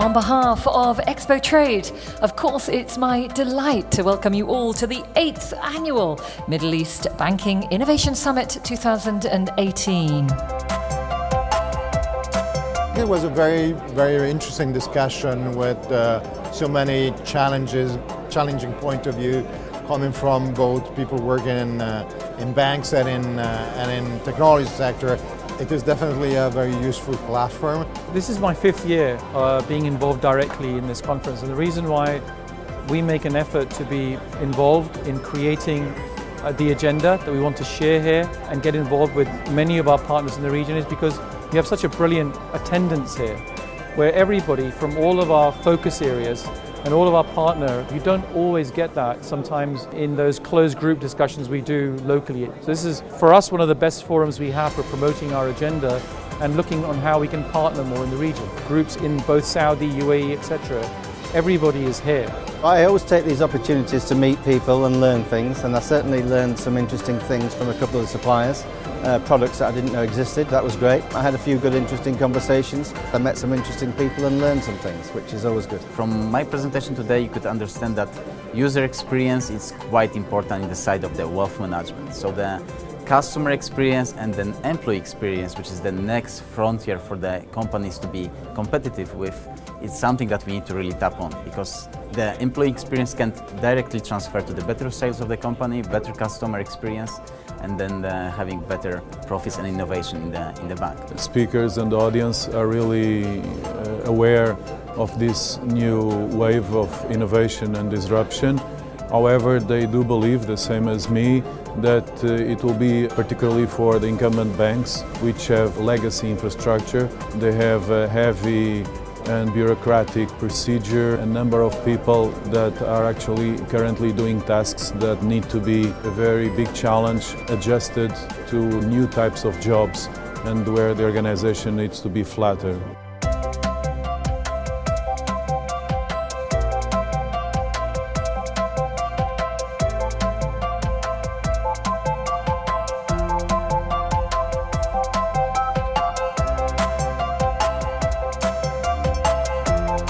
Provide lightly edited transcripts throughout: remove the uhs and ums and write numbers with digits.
on behalf of Expo Trade, of course, it's my delight to welcome you all to the 8th Annual Middle East Banking Innovation Summit 2018. It was a very, very interesting discussion with so many challenging point of view coming from both people working in banks and in technology sector. It is definitely a very useful platform. This is my 5th year being involved directly in this conference, and the reason why we make an effort to be involved in creating the agenda that we want to share here and get involved with many of our partners in the region is because we have such a brilliant attendance here, where everybody from all of our focus areas and all of our partner, you don't always get that sometimes in those closed group discussions we do locally. So this is, for us, one of the best forums we have for promoting our agenda and looking on how we can partner more in the region. Groups in both Saudi, UAE, etc. Everybody is here. I always take these opportunities to meet people and learn things, and I certainly learned some interesting things from a couple of the suppliers, products that I didn't know existed. That was great. I had a few good interesting conversations. I met some interesting people and learned some things, which is always good. From my presentation today, you could understand that user experience is quite important in the side of the wealth management. So the customer experience and then employee experience, which is the next frontier for the companies to be competitive with, it's something that we need to really tap on, because the employee experience can directly transfer to the better sales of the company, better customer experience, and then having better profits and innovation in the bank. Speakers and the audience are really aware of this new wave of innovation and disruption. However, they do believe, the same as me, that it will be particularly for the incumbent banks, which have legacy infrastructure. They have a heavy and bureaucratic procedure, a number of people that are actually currently doing tasks that need to be a very big challenge, adjusted to new types of jobs, and where the organization needs to be flatter.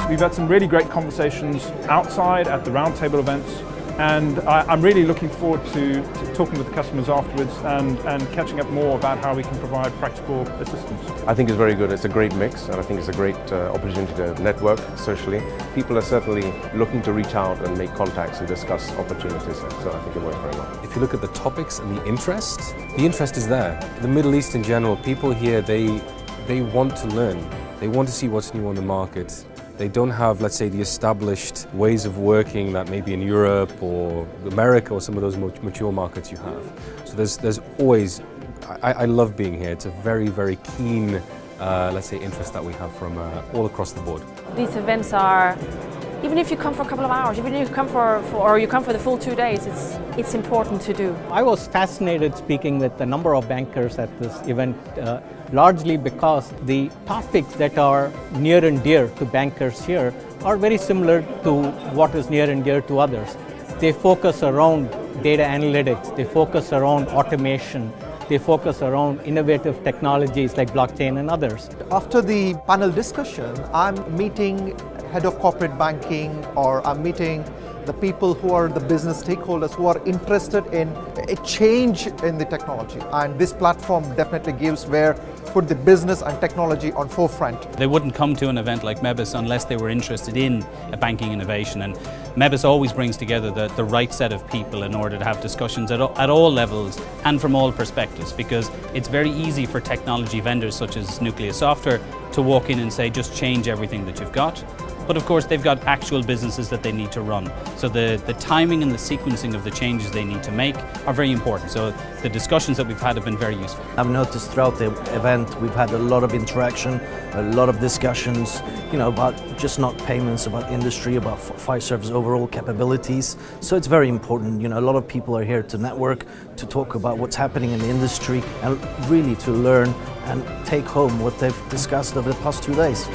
We've had some really great conversations outside at the roundtable events, and I'm really looking forward to talking with the customers afterwards and catching up more about how we can provide practical assistance. I think it's very good. It's a great mix, and I think it's a great opportunity to network socially. People are certainly looking to reach out and make contacts and discuss opportunities, so I think it works very well. If you look at the topics and the interest is there. The Middle East in general, people here, they want to learn. They want to see what's new on the market. They don't have, let's say, the established ways of working that maybe in Europe or America or some of those mature markets you have. So there's always, I love being here. It's a very, very keen, let's say, interest that we have from all across the board. These events are, even if you come for a couple of hours, even if you come or you come for the full 2 days, it's important to do. I was fascinated speaking with a number of bankers at this event, largely because the topics that are near and dear to bankers here are very similar to what is near and dear to others. They focus around data analytics, they focus around automation, they focus around innovative technologies like blockchain and others. After the panel discussion, I'm meeting head of corporate banking, or I'm meeting the people who are the business stakeholders who are interested in a change in the technology. And this platform definitely gives put the business and technology on forefront. They wouldn't come to an event like MEBIS unless they were interested in a banking innovation, and MEBIS always brings together the right set of people in order to have discussions at all levels and from all perspectives, because it's very easy for technology vendors such as Nucleus Software to walk in and say just change everything that you've got. But of course they've got actual businesses that they need to run. So the timing and the sequencing of the changes they need to make are very important. So the discussions that we've had have been very useful. I've noticed throughout the event we've had a lot of interaction, a lot of discussions, about just not payments, about industry, about Fiserv's overall capabilities. So it's very important. A lot of people are here to network, to talk about what's happening in the industry, and really to learn and take home what they've discussed over the past 2 days.